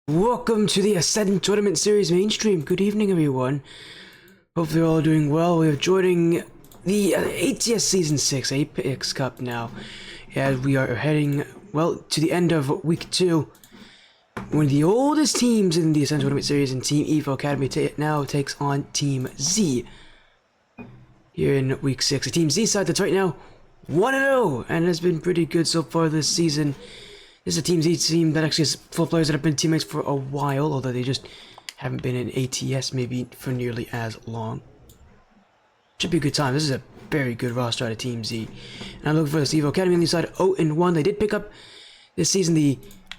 Welcome to the Ascent Tournament Series mainstream. Good evening, everyone. Hopefully you're all doing well. We're joining the ATS Season 6 Apex Cup now. As we are heading, well, to the end of Week 2. One of the oldest teams in the Ascent Tournament Series and Team Evo Academy now takes on Team Z. Here in Week 6. The Team Z side that's right now 1-0 and has been pretty good so far this season. This is a Team Z team that actually has full players that have been teammates for a while, although they just haven't been in ATS maybe for nearly as long. Should be a good time. This is a very good roster out of Team Z. And I'm looking for this Evo Academy on the side 0-1. They did pick up this season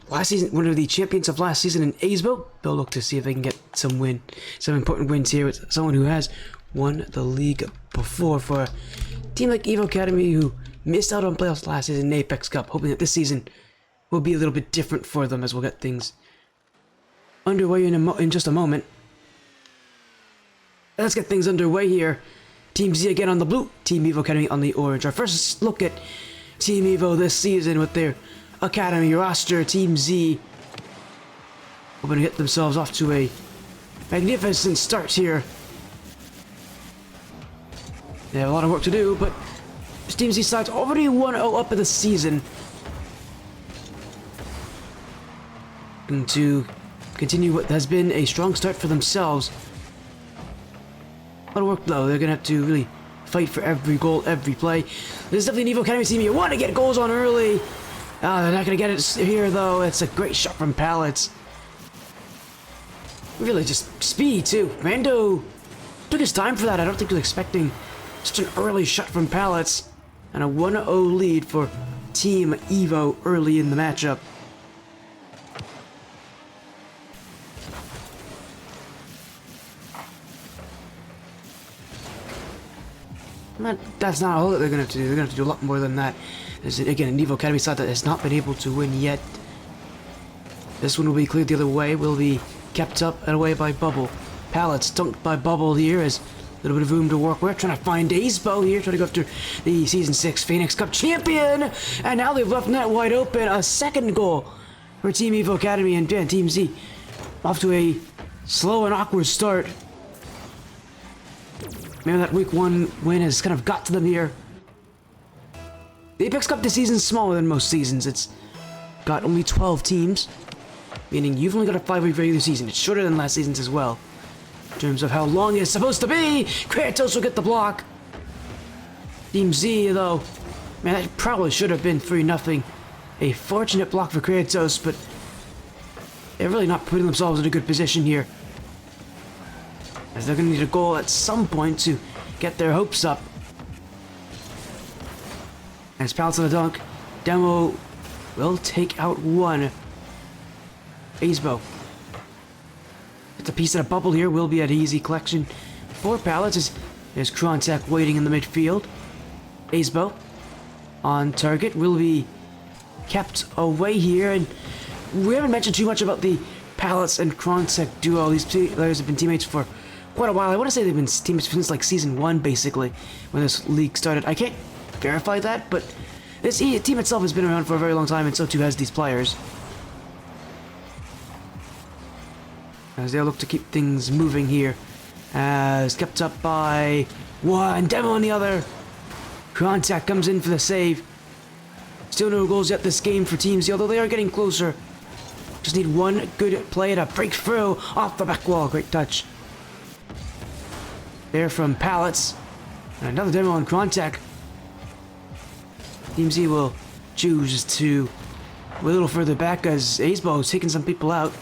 one of the champions of last season in Aesbo. They'll look to see if they can get some important wins here with someone who has won the league before, for a team like Evo Academy who missed out on playoffs last season in Apex Cup, hoping that this season will be a little bit different for them, as we'll get things underway in just a moment. Let's get things underway here. Team Z again on the blue, Team Evo Academy on the orange. Our first look at Team Evo this season with their Academy roster. Team Z hoping to get themselves off to a magnificent start here. They have a lot of work to do, but this Team Z side's already 1-0 up in the season. To continue what has been a strong start for themselves. A lot of work though. They're gonna have to really fight for every goal, every play. This is definitely an Evo Academy team you want to get goals on early. They're not gonna get it here though. It's a great shot from Pallets. Really just speed too. Rando took his time for that. I don't think he was expecting such an early shot from Pallets. And a 1-0 lead for Team Evo early in the matchup. That's not all that they're going to have to do. They're going to have to do a lot more than that. There's, again, an Evo Academy side that has not been able to win yet. This one will be cleared the other way. Will be kept up and away by Bubble. Pallets dunked by Bubble here as a little bit of room to work with. Trying to find Aesbo here. Trying to go after the Season 6 Phoenix Cup champion. And now they've left net wide open. A second goal for Team Evo Academy and Team Z. Off to a slow and awkward start. Maybe that week 1 win has kind of got to them here. The Apex Cup this season is smaller than most seasons. It's got only 12 teams, meaning you've only got a 5-week regular season. It's shorter than last season's as well, in terms of how long it's supposed to be. Kratos will get the block. Team Z, though, man, that probably should have been 3-0. A fortunate block for Kratos, but they're really not putting themselves in a good position here, as they're going to need a goal at some point to get their hopes up. As Pallets on the dunk, Demo will take out one. Aesbo. It's a piece of the bubble here, will be an easy collection for Pallets. There's Krontek waiting in the midfield. Aesbo on target, will be kept away here, and we haven't mentioned too much about the Pallets and Krontek duo. These two players have been teammates for quite a while. I want to say they've been teammates since like Season 1, basically, when this league started. I can't verify that, but this team itself has been around for a very long time, and so too has these players. As they look to keep things moving here. As kept up by one, Demo on the other. Contact comes in for the save. Still no goals yet this game for Team Z, although they are getting closer. Just need one good play to break through off the back wall. Great touch there from Pallets. And another Demo on Contact. Team Z will choose to go a little further back as Aesbo is taking some people out.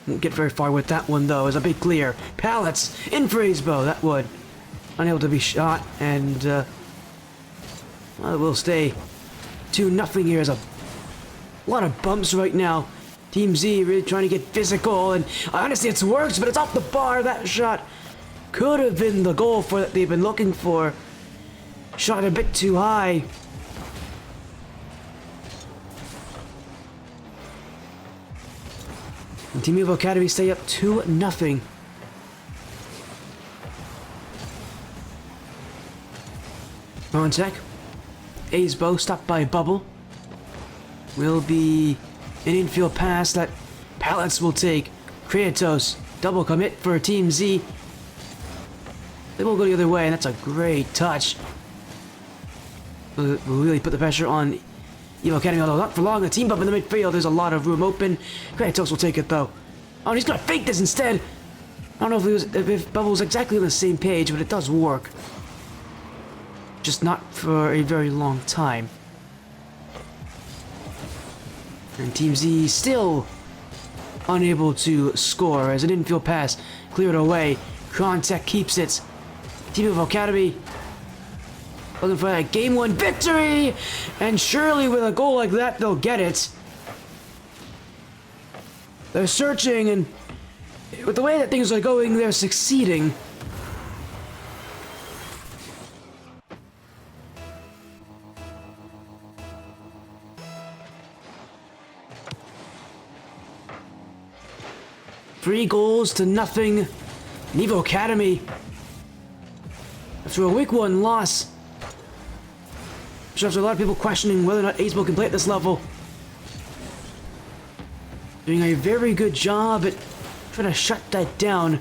Won't get very far with that one though, as a big clear. Pallets in for Aesbo. That one unable to be shot, and well, it will stay 2-0 here. As a lot of bumps right now. Team Z really trying to get physical, and honestly it's worked, but it's off the bar. That shot could have been the goal for that they've been looking for. Shot a bit too high. And Team Evo Academy stay up 2-0. On check. Aesbo stopped by Bubble. Will be An infield pass that Pallets will take. Kratos, double commit for Team Z. They will go the other way, and that's a great touch. Will really put the pressure on Evo Academy, although not for long. A team up in the midfield, there's a lot of room open. Kratos will take it though. Oh, and he's gonna fake this instead. I don't know if Bubble was exactly on the same page, but it does work. Just not for a very long time. And Team Z still unable to score as an infield pass cleared away. Crontek keeps it. Team of Academy looking for that game 1 victory, and surely with a goal like that they'll get it. They're searching, and with the way that things are going, they're succeeding. Three goals to nothing. Evo Academy, after a week 1 loss, after a lot of people questioning whether or not Acebo can play at this level, doing a very good job at trying to shut that down.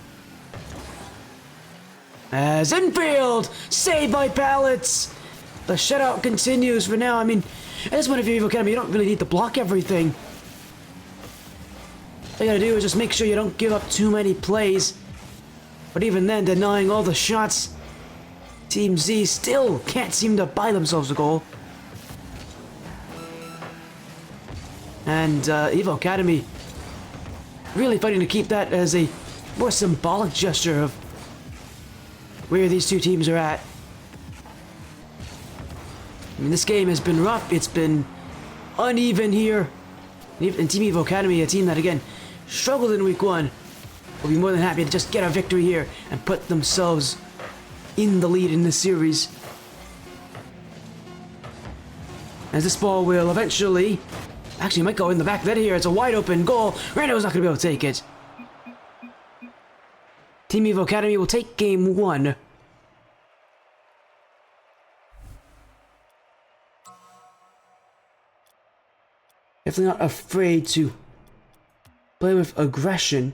As infield, saved by Pallets. The shutout continues for now. I mean, at this point, if you're Evo Academy, you don't really need to block everything. All you gotta do is just make sure you don't give up too many plays. But even then, denying all the shots, Team Z still can't seem to buy themselves a goal. And Evo Academy really fighting to keep that as a more symbolic gesture of where these two teams are at. I mean, this game has been rough. It's been uneven here. And Team Evo Academy, a team that, again, struggled in week 1, will be more than happy to just get a victory here and put themselves in the lead in this series. As this ball will eventually, actually might go in the back of that here. It's a wide open goal. Rando's not going to be able to take it. Team Evo Academy will take game 1. Definitely not afraid to play with aggression.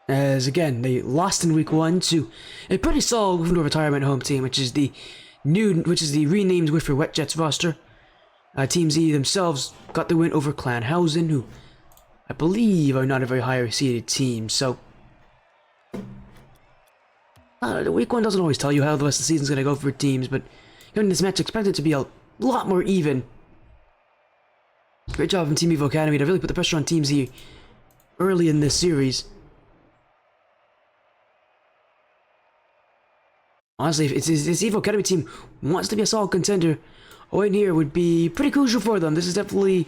As again, they lost in week 1 to a pretty solid Gryffindor retirement home team, which is the renamed Whitford Wetjets roster. Team Z themselves got the win over Clanhausen, who I believe are not a very high seeded team. So week 1 doesn't always tell you how the rest of the season's going to go for teams, but in this match, expect it to be a lot more even. Great job from Team Evo Academy to really put the pressure on Team Z early in this series. Honestly, if this Evo Academy team wants to be a solid contender, a win here would be pretty crucial for them. This is definitely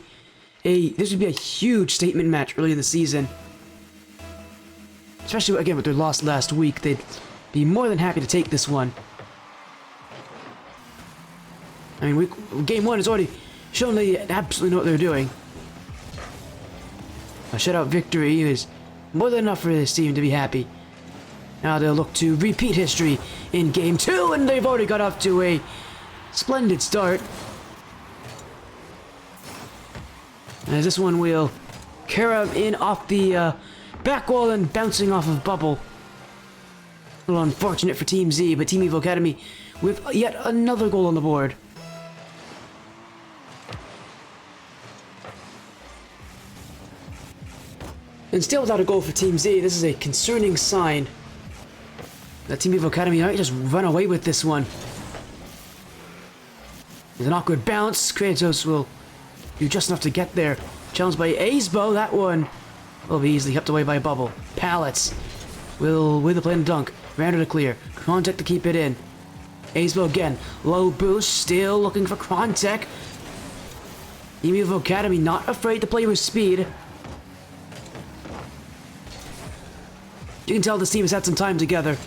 this would be a huge statement match early in the season. Especially, again, with their loss last week, they'd be more than happy to take this one. I mean, game 1 has already shown they absolutely know what they're doing. A shutout victory is more than enough for this team to be happy. Now they'll look to repeat history in game 2, and they've already got off to a splendid start. As this one will carry in off the back wall and bouncing off of Bubble. A little unfortunate for Team Z, but Team Evo Academy with yet another goal on the board. And still without a goal for Team Z, this is a concerning sign that Team Evo Academy might just run away with this one. With an awkward bounce, Kratos will do just enough to get there. Challenged by Acebo, that one will be easily kept away by Bubble. Pallets will with the play and dunk. Rounder to clear. Crontek to keep it in. Acebo again. Low boost, still looking for Crontek. Team Evo Academy not afraid to play with speed. You can tell this team has had some time together.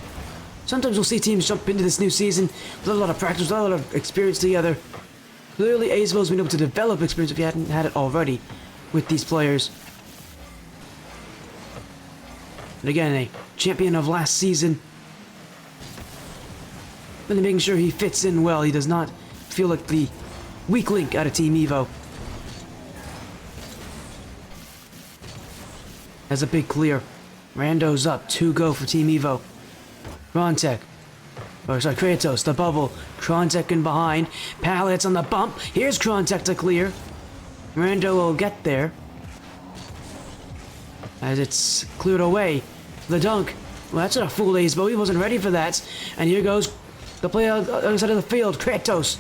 Sometimes we'll see teams jump into this new season with a lot of practice, with a lot of experience together. Clearly, Acebo's been able to develop experience if he hadn't had it already with these players. And again, a champion of last season. Really making sure he fits in well. He does not feel like the weak link out of Team Evo. That's a big clear. Rando's up. 2 go for Team Evo. Krontek. Or sorry, Kratos, the bubble. Krontek in behind. Pallets on the bump. Here's Krontek to clear. Rando will get there. As it's cleared away. The dunk. Well, that's not a fool Ace, but he wasn't ready for that. And here goes the player on the other side of the field. Kratos.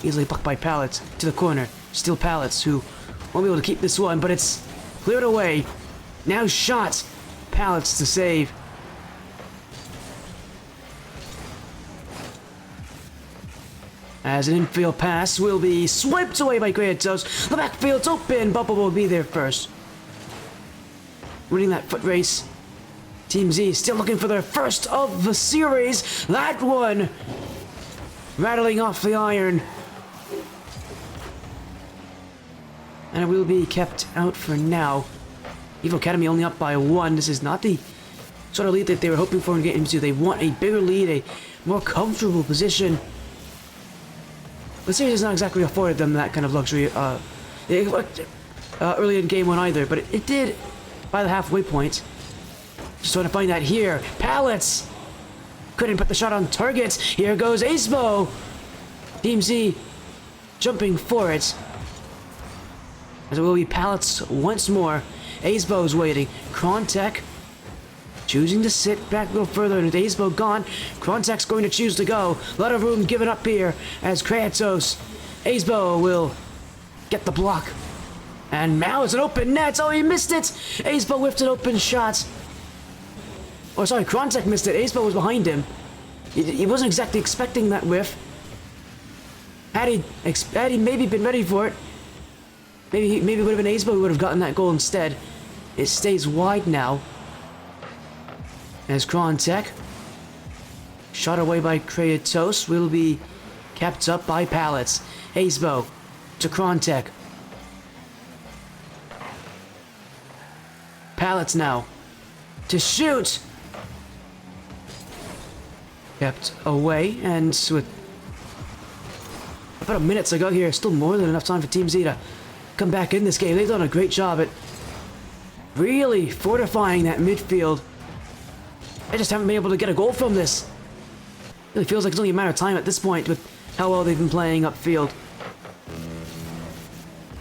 Easily blocked by Pallets to the corner. Still Pallets, who won't be able to keep this one, but it's cleared away. Now shots. Pallets to save. As an infield pass will be swiped away by Kratos. The backfield's open. Bubble will be there first. Winning that foot race. TeamZ still looking for their first of the series. That one rattling off the iron. And it will be kept out for now. Evo Academy only up by 1. This is not the sort of lead that they were hoping for in Game 2. They want a bigger lead, a more comfortable position. The series has not exactly afforded them that kind of luxury early in Game 1 either, but it did by the halfway point. Just trying to find that here. Pallets! Couldn't put the shot on target. Here goes Acebo! TeamZ jumping for it. As it will be Pallets once more. Acebo's waiting. Krontek choosing to sit back a little further, and with Acebo gone, Krontek's going to choose to go. A lot of room given up here as Kratos. Acebo will get the block. And now it's an open net. Oh, he missed it! Acebo whiffed an open shot. Oh, sorry, Krontek missed it. Acebo was behind him. He wasn't exactly expecting that whiff. Had he maybe been ready for it, maybe it would have been Acebo who would have gotten that goal instead. It stays wide now. As Krontek, shot away by Kratos, will be kept up by Pallets. Acebo to Krontek. Pallets now to shoot. Kept away, and with about a minute ago here, still more than enough time for TeamZ to come back in this game. They've done a great job at really fortifying that midfield. They just haven't been able to get a goal from this. Really feels like it's only a matter of time at this point with how well they've been playing upfield.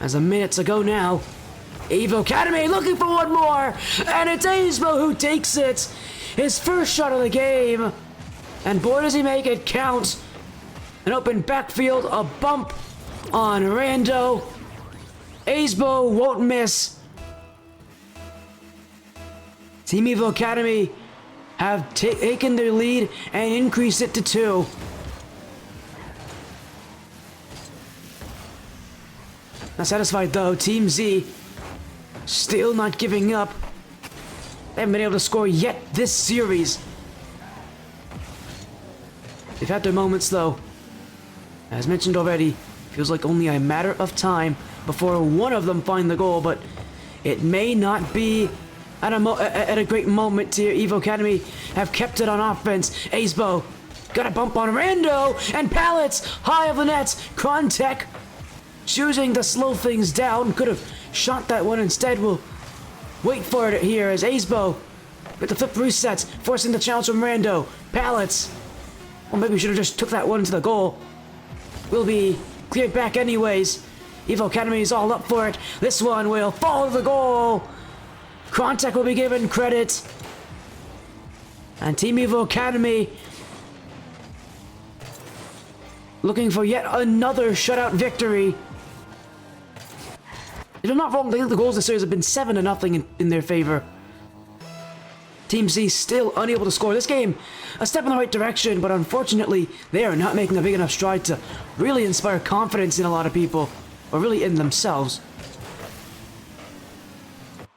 As a minute to go now, Evo Academy looking for one more, and it's Acebo who takes it. His first shot of the game, and boy does he make it count. An open backfield, a bump on Rando. Acebo won't miss. Team Evo Academy have taken their lead and increased it to 2. Not satisfied though, TeamZ still not giving up. They haven't been able to score yet this series. They've had their moments though. As mentioned already, feels like only a matter of time before one of them find the goal, but it may not be at a great moment here. Evo Academy have kept it on offense. Acebo got a bump on Rando, and Pallets high of the net. Krontek choosing to slow things down. Could have shot that one instead. We'll wait for it here as Acebo with the flip resets, forcing the challenge from Rando. Pallets. Well, maybe we should have just took that one to the goal. Will be cleared back anyways. Evo Academy is all up for it. This one will fall to the goal. Krontek will be given credit. And Team Evo Academy looking for yet another shutout victory. If I'm not wrong, I think the goals this series have been 7-0 in their favor. TeamZ still unable to score this game. A step in the right direction, but unfortunately, they are not making a big enough stride to really inspire confidence in a lot of people, or really in themselves.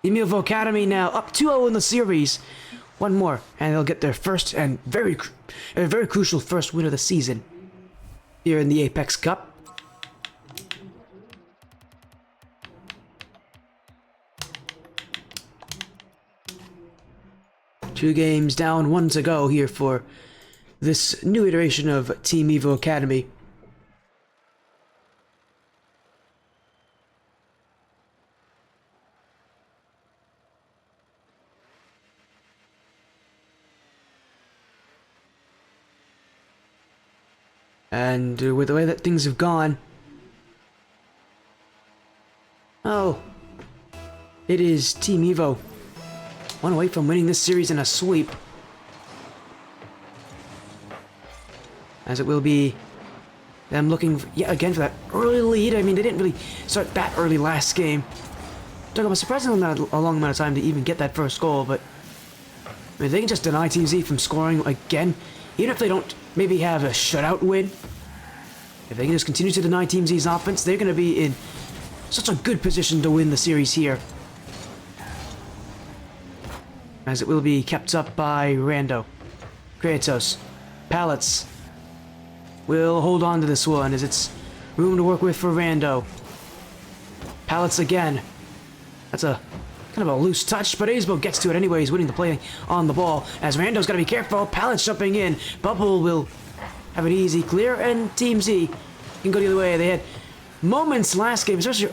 Team Evo Academy now up 2-0 in the series. One more, and they'll get their first and very crucial first win of the season here in the Apex Cup. Two games down, 1 to go here for this new iteration of Team Evo Academy. And with the way that things have gone... Oh, it is Team Evo. One away from winning this series in a sweep. As it will be them looking yet again for that early lead. I mean, they didn't really start that early last game. Took them a surprisingly long amount of time to even get that first goal, but I mean, they can just deny TeamZ from scoring again, even if they don't maybe have a shutout win. If they can just continue to deny TeamZ's offense, they're going to be in such a good position to win the series here. As it will be kept up by Rando. Kratos. Pallets will hold on to this one as it's room to work with for Rando. Pallets again. That's a kind of a loose touch, but Aesbo gets to it anyways, winning the play on the ball. As Rando's got to be careful. Pallets jumping in. Bubble will have an easy clear, and TeamZ can go the other way. They had moments last game, especially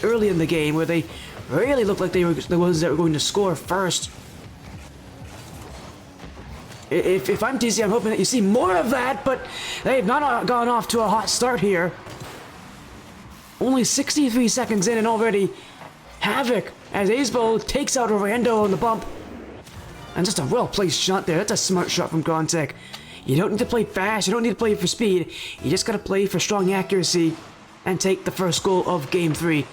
early in the game, where they really looked like they were the ones that were going to score first. If I'm TeamZ, I'm hoping that you see more of that, but they've not gone off to a hot start here. Only 63 seconds in and already havoc as Aesbo takes out Rando on the bump. And just a well-placed shot there. That's a smart shot from Grontek. You don't need to play fast, you don't need to play for speed. You just gotta play for strong accuracy and take the first goal of Game 3.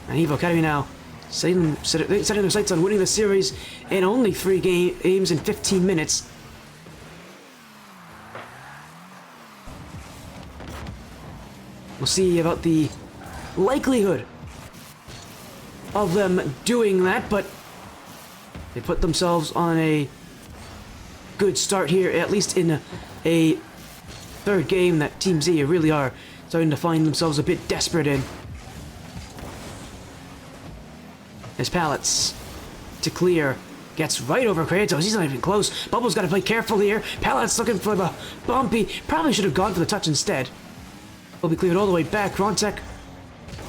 And Evo Academy now setting their sights on winning the series in only 3 games in 15 minutes. We'll see about the likelihood of them doing that, but they put themselves on a good start here, at least in a third game that TeamZ really are starting to find themselves a bit desperate in. As Pallets to clear gets right over Kratos. He's not even close. Bubble's got to play careful here. Pallets looking for the bumpy. Probably should have gone for the touch instead. Will be cleared all the way back. Grontek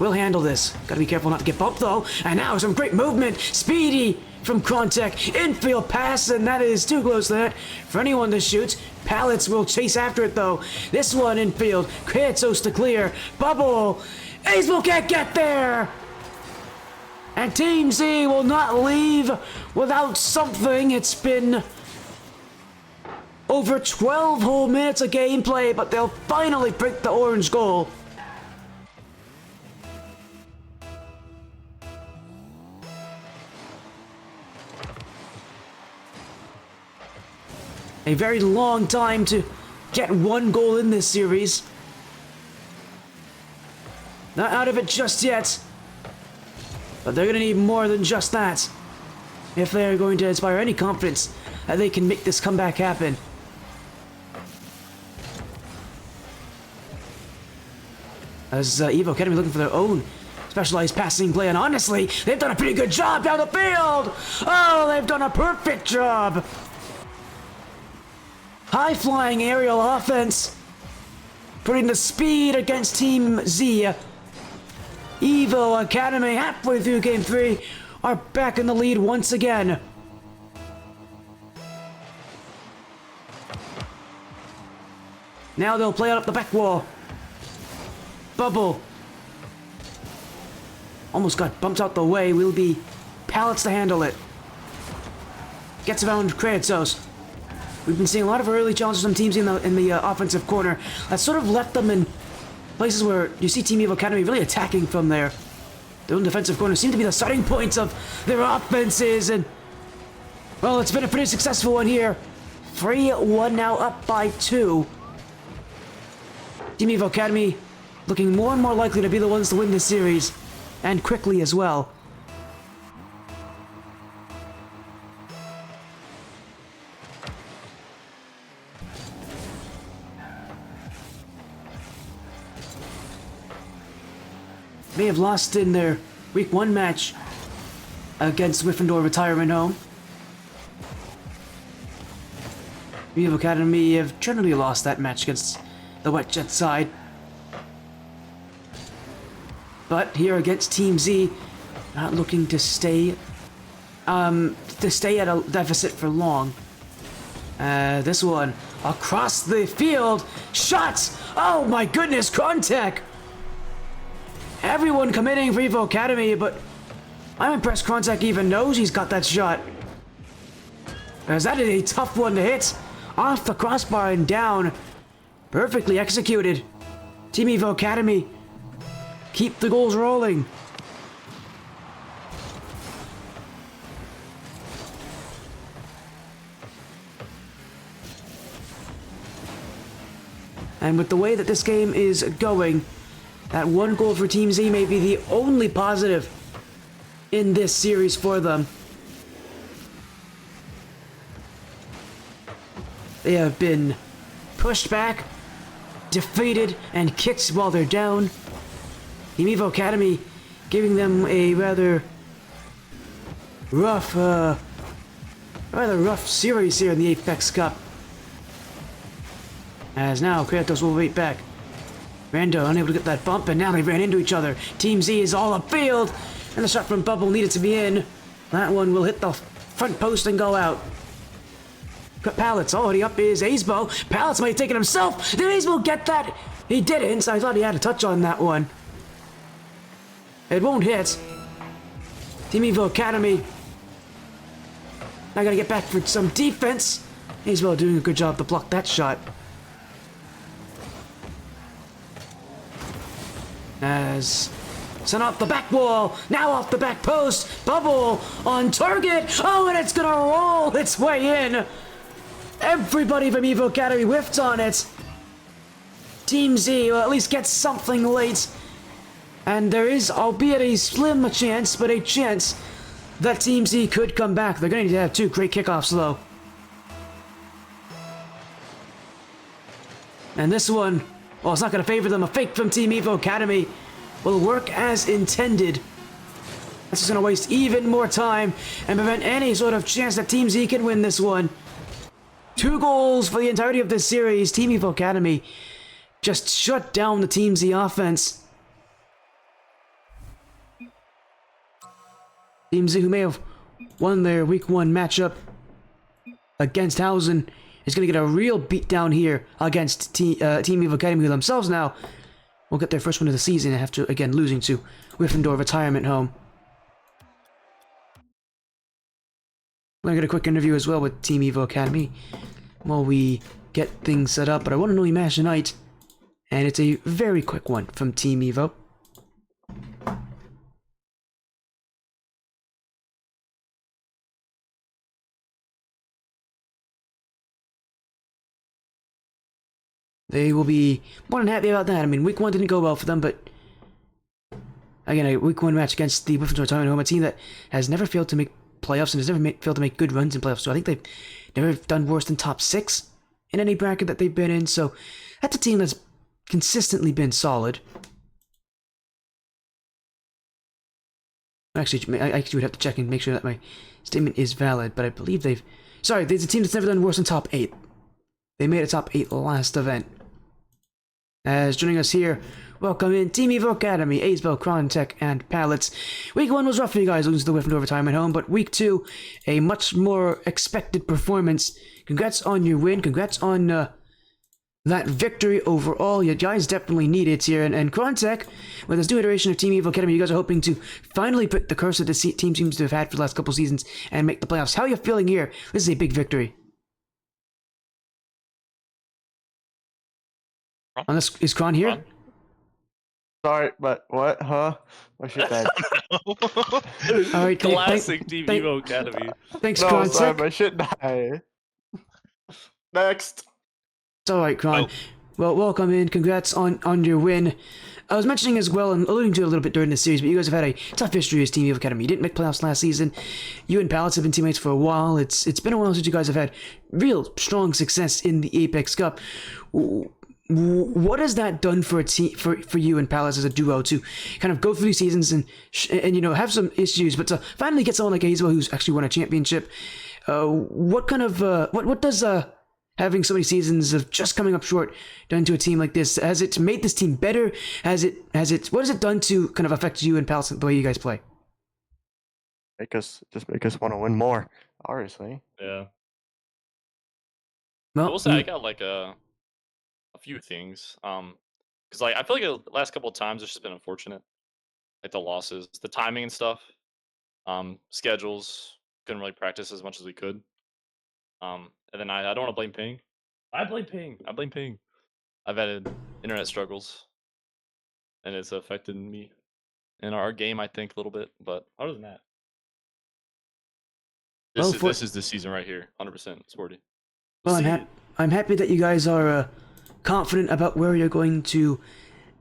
will handle this. Got to be careful not to get bumped though. And now some great movement. Speedy from Grontek. Infield pass, and that is too close to that for anyone to shoot. Pallets will chase after it though. This one infield. Kratos to clear. Bubble. Aesbo can't get there. And TeamZ will not leave without something. It's been over 12 whole minutes of gameplay, but they'll finally break the orange goal. A very long time to get one goal in this series. Not out of it just yet. But they're going to need more than just that if they're going to inspire any confidence that they can make this comeback happen. As Evo Academy looking for their own specialized passing play, and honestly, they've done a pretty good job down the field! Oh, they've done a perfect job! High-flying aerial offense, putting the speed against TeamZ. Evo Academy, halfway through Game 3, are back in the lead once again. Now they'll play out up the back wall. Bubble. Almost got bumped out the way. Will be Pallets to handle it. Gets around Kratos. We've been seeing a lot of early challenges from teams in the offensive corner. That sort of left them in places where you see Team Evo Academy really attacking from their own defensive corner. Seem to be the starting points of their offenses, and well, it's been a pretty successful one here. 3-1 now, up by 2. Team Evo Academy looking more and more likely to be the ones to win this series, and quickly as well. May have lost in their Week 1 match against Gryffindor Retirement Home. Evo Academy have generally lost that match against the Wet Jet side. But here against Team Z, not looking to stay at a deficit for long. This one across the field, shots! Oh my goodness, Crontek! Everyone committing for Evo Academy, but I'm impressed Crontek even knows he's got that shot. As that is a tough one to hit. Off the crossbar and down. Perfectly executed. Team Evo Academy, keep the goals rolling. And with the way that this game is going, that one goal for Team Z may be the only positive in this series for them. They have been pushed back, defeated, and kicked while they're down. Team Evo Academy giving them a rather rough series here in the Apex Cup. As now, Kratos will wait back. Rando unable to get that bump, and now they ran into each other. Team Z is all upfield, and the shot from Bubble needed to be in. That one will hit the front post and go out. Pallets already up is Azebo. Pallets might have taken himself. Did Azebo get that? He didn't. I thought he had a touch on that one. It won't hit. Team Evo Academy. I gotta get back for some defense. Azebo doing a good job to block that shot. As sent off the back wall, now off the back post. Bubble on target. Oh, and it's gonna roll its way in. Everybody from Evo Academy whiffed on it. Team Z will at least get something late. And there is, albeit a slim chance, but a chance that Team Z could come back. They're going to need to have two great kickoffs, though. And this one, well, it's not going to favor them. A fake from Team Evo Academy will work as intended. This is going to waste even more time and prevent any sort of chance that Team Z can win this one. 2 goals for the entirety of this series. Team Evo Academy just shut down the Team Z offense. Team Z, who may have won their Week 1 matchup against Hausen, is going to get a real beatdown here against Team Evo Academy, who themselves now will get their first win of the season after, again, losing to Gryffindor Retirement Home. I'm going to get a quick interview as well with Team Evo Academy while we get things set up, but I want to know your match tonight, and it's a very quick one from Team Evo. They will be more than happy about that. I mean, Week 1 didn't go well for them, but again, a Week 1 match against the Gryffindor Retirement Home, a team that has never failed to make playoffs and has never failed to make good runs in playoffs. So I think they've never done worse than top 6 in any bracket that they've been in. So that's a team that's consistently been solid. Actually, I actually would have to check and make sure that my statement is valid, but I believe they've... Sorry, there's a team that's never done worse than top 8. They made a top 8 last event. As joining us here, welcome in Team Evo Academy, Azebel, Crontek, and Pallets. Week 1 was rough for you guys, losing to the Gryffindor Retirement Home, but Week 2, a much more expected performance. Congrats on your win, congrats on that victory overall. You guys definitely need it here, and Crontek, with this new iteration of Team Evo Academy, you guys are hoping to finally put the curse that the team seems to have had for the last couple seasons and make the playoffs. How are you feeling here? This is a big victory. On this, is Kron here? Sorry, but what? Huh? What's your bad? All right, classic Team Evo Academy. Thanks, No, Kron. sorry, my shit died. Next. It's all right, Kron. Oh. Well, welcome in. Congrats on your win. I was mentioning as well, and alluding to it a little bit during this series, but you guys have had a tough history as Team Evo Academy. You didn't make playoffs last season. You and Pallets have been teammates for a while. It's been a while since you guys have had real strong success in the Apex Cup. What has that done for a team, for you and Palace as a duo to kind of go through these seasons and you know, have some issues, but to finally get someone like Hazel who's actually won a championship? What kind of what does having so many seasons of just coming up short done to a team like this? Has it made this team better? What has it done to kind of affect you and Palace the way you guys play? Make us want to win more. Obviously. Yeah. I Well, will say I got like a few things. Because like I feel like the last couple of times it's just been unfortunate, like the losses, the timing and stuff. Schedules couldn't really practice as much as we could. And then I don't want to blame Ping. I blame Ping. I blame Ping. I've had internet struggles, and it's affected me in our game, I think, a little bit. But other than that, this is the season right here, 100% sporty. well, I'm happy that you guys are confident about where you're going to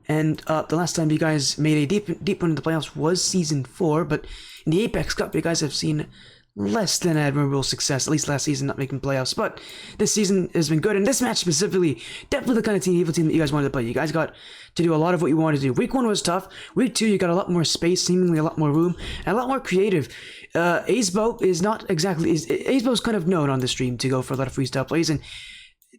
end up. The last time you guys made a deep run in the playoffs was Season 4, but in the Apex Cup, you guys have seen less than admirable success, at least last season, not making playoffs. But this season has been good, and this match specifically, definitely the kind of evil team that you guys wanted to play. You guys got to do a lot of what you wanted to do. Week 1 was tough. Week 2, you got a lot more space, seemingly a lot more room, and a lot more creative. Azebo is not exactly... Azebo's kind of known on the stream to go for a lot of freestyle plays, and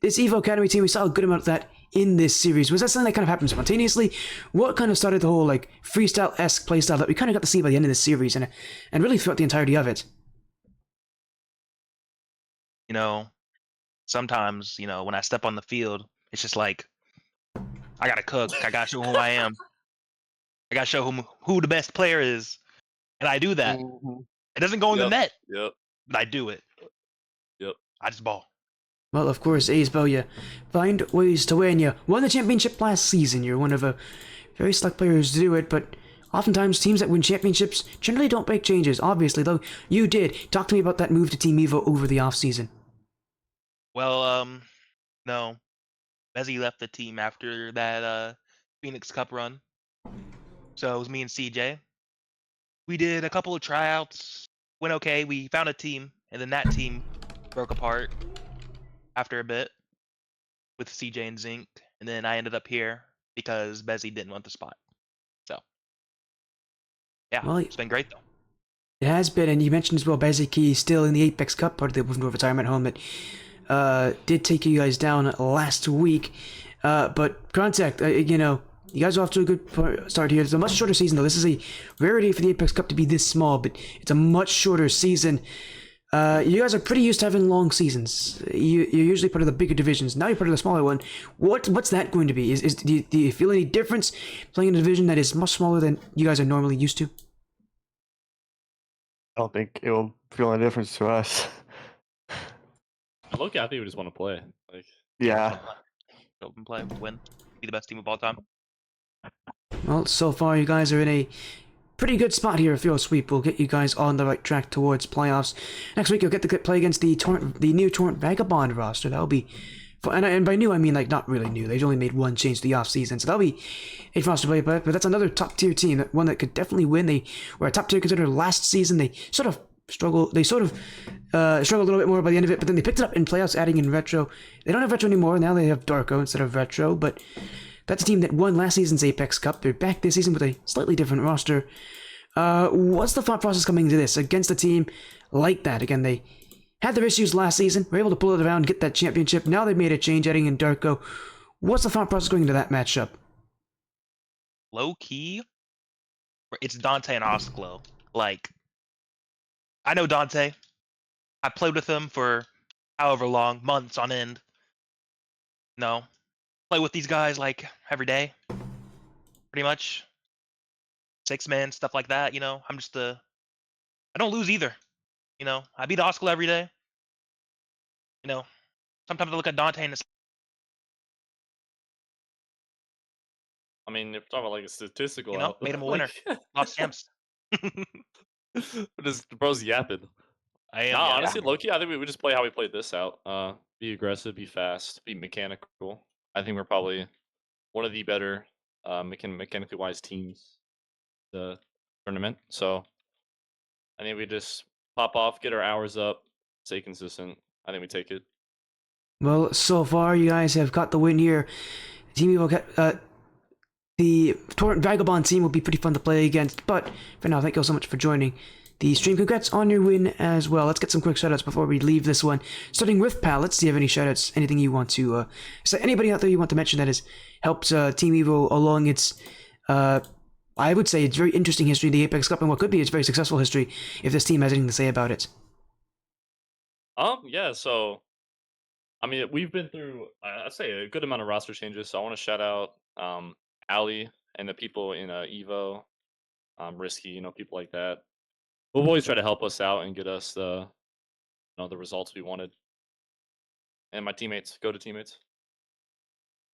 this Evo Academy team, we saw a good amount of that in this series. Was that something that kind of happened spontaneously? What kind of started the whole like freestyle-esque playstyle that we kind of got to see by the end of this series and really throughout the entirety of it? You know, sometimes, you know, when I step on the field, it's just like, I gotta cook. I gotta show who I am. I gotta show who the best player is. And I do that. It doesn't go in the net, but I do it. I just ball. Well, of course, Azebo, you find ways to win. You won the championship last season. You're one of a very select players to do it, but oftentimes teams that win championships generally don't make changes. Obviously, though, you did. Talk to me about that move to Team Evo over the offseason. Well, no. Bezzy left the team after that Phoenix Cup run. So it was me and CJ. We did a couple of tryouts. Went okay. We found a team, and then that team broke apart after a bit with CJ and Zinc. And then I ended up here because Bezzy didn't want the spot. So, yeah, Well, it's been great, though. it has been, and you mentioned as well, Bezzy still in the Apex Cup, part of the Movement Retirement Home that did take you guys down last week. But Contact, you know, you guys are off to a good start here. It's a much shorter season, though. This is a rarity for the Apex Cup to be this small, but it's a much shorter season. You guys are pretty used to having long seasons. You're usually part of the bigger divisions. Now you're part of the smaller one. What's that going to be? Do you feel any difference playing in a division that is much smaller than you guys are normally used to? I don't think it will feel any difference to us. Look, I think we just want to play. Like, Yeah. Go and play, win, be the best team of all time. Well, so far you guys are in a pretty good spot here. If you're a sweep, we'll get you guys on the right track towards playoffs. Next week you'll get to play against the new Torrent Vagabond roster. That'll be fun. And by new I mean like not really new. They've only made one change to the off season, so that'll be a fun to play. But that's another top tier team, one that could definitely win. They were a top tier considered last season. They sort of struggled. They sort of struggled a little bit more by the end of it, but then they picked it up in playoffs, adding in Retro. They don't have Retro anymore. Now they have Darko instead of Retro, but that's a team that won last season's Apex Cup. They're back this season with a slightly different roster. What's the thought process coming into this against a team like that? Again, they had their issues last season, were able to pull it around, get that championship. Now they've made a change, adding in Darko. What's the thought process going into that matchup? Low key, it's Dante and Osclo. Like, I know Dante. I played with him for however long, months on end. No, play with these guys like every day, pretty much. 6-man, stuff like that, you know. I'm just I don't lose either. You know, I beat Oscar every day. You know, sometimes I look at Dante and it's, I mean, if we're talking about like a statistical, you know, made him a winner. Lost champs. Just bro's yapping. I am. No, yeah. honestly, Loki, I think we would just play how we played this out. Be aggressive, be fast, be mechanical. I think we're probably one of the better mechanically wise teams the tournament. So I think we just pop off, get our hours up, stay consistent. I think we take it. Well, so far you guys have got the win here. Team Evo, the Torrent Vagabond team will be pretty fun to play against. But for now, thank you all so much for joining the stream. Congrats on your win as well. Let's get some quick shoutouts before we leave this one. Starting with Pallets, do you have any shoutouts? Anything you want to say? Anybody out there you want to mention that has helped Team Evo along its I would say it's very interesting history of the Apex Cup and what could be its very successful history if this team has anything to say about it. Yeah, so I mean we've been through I'd say a good amount of roster changes, so I want to shout out Ali and the people in Evo, Risky, people like that. Who've always tried to help us out and get us the the results we wanted. And my teammates, go to teammates.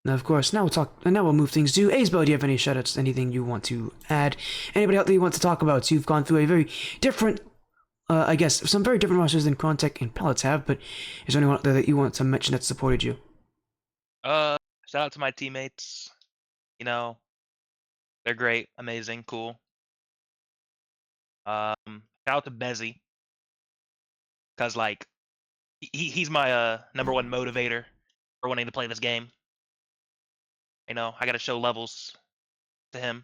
Now, of course, now we'll move things to Aesbo. Do you have any shoutouts? Anything you want to add? Anybody out there you want to talk about? So you've gone through a very different, I guess, some very different rosters than Crontek and Pallets have, but is there anyone out there that you want to mention that supported you? Shout out to my teammates. They're great, amazing, cool. Shout out to Bezzy, because like he's my number one motivator for wanting to play this game. I got to show levels to him,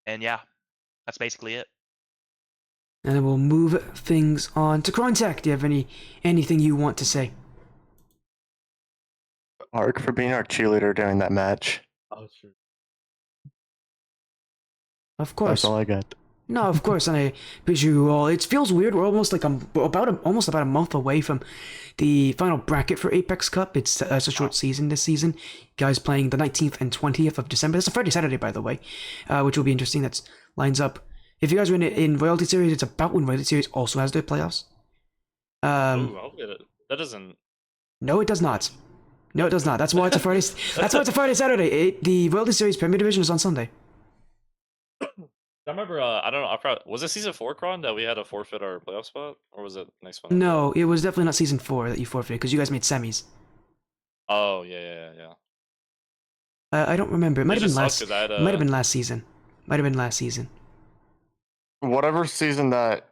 and yeah, that's basically it. And then we'll move things on to Crontek. Do you have anything you want to say? Ark for being our cheerleader during that match. Oh, sure. Of course. That's all I got. No, of course, and I appreciate you all. It feels weird. We're almost like almost about a month away from the final bracket for Apex Cup. It's a short season this season. Guys playing the 19th and 20th of December. That's a Friday, Saturday, by the way, which will be interesting. That lines up. If you guys are in Royalty Series, it's about when Royalty Series also has their playoffs. That doesn't. No, it does not. No, it does not. That's why it's a Friday. That's why it's a Friday, Saturday. The Royalty Series Premier Division is on Sunday. I remember, I don't know, I forgot, was it Season 4, Kron, that we had to forfeit our playoff spot? Or was it next one? No, it was definitely not Season 4 that you forfeited, because you guys made semis. Oh, yeah. I don't remember. It might have been last. It Might have been last season. Might have been last season. Whatever season that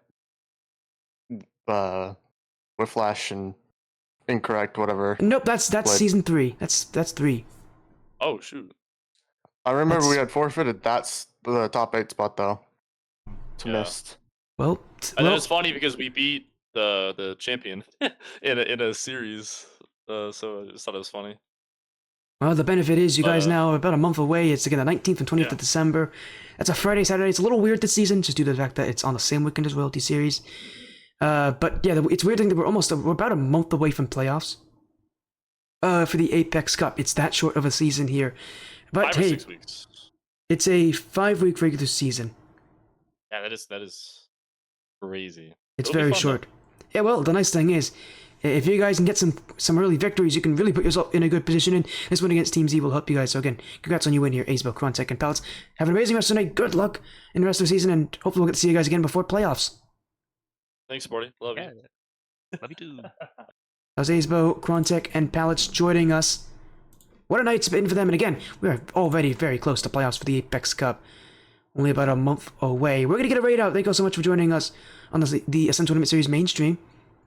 Whiplash and Incorrect, whatever. Nope, that's Season 3. That's 3. Oh, shoot. I remember we had forfeited. That's the top 8 spot though. It's missed. Well, And it's funny because we beat the champion in a series. So I just thought it was funny. well, the benefit is you guys now are about a month away. It's again the 19th and 20th of December. That's a Friday, Saturday. It's a little weird this season, just due to the fact that it's on the same weekend as Royalty Series. But yeah, it's weird thing that we're about a month away from playoffs. For the Apex Cup, it's that short of a season here. But 5 or hey, 6 weeks. it's a 5-week regular season. Yeah, that is crazy. It's It'll be very fun, short. Yeah, well, the nice thing is, if you guys can get some early victories, you can really put yourself in a good position, and this win against TeamZ will help you guys. So again, congrats on your win here, Aesbo, Crontek, and Pallets. Have an amazing rest of the night. Good luck in the rest of the season, and hopefully we'll get to see you guys again before playoffs. Thanks, Sporty. Love Yeah, you. love you too. That was Aesbo, Crontek, and Pallets joining us. What a night it's been for them, and again, we are already very close to playoffs for the Apex Cup. Only about a month away. We're going to get a raid out. Thank you all so much for joining us on the Ascent Tournament Series mainstream.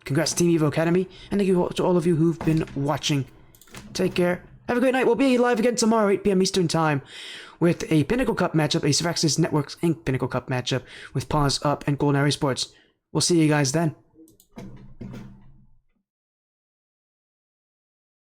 Congrats to Team Evo Academy, and thank you to all of you who've been watching. Take care. Have a great night. We'll be live again tomorrow, 8 p.m. Eastern Time, with a Pinnacle Cup matchup, a Seraxis Networks Inc. Pinnacle Cup matchup with Pause Up and Golden Area Sports. We'll see you guys then.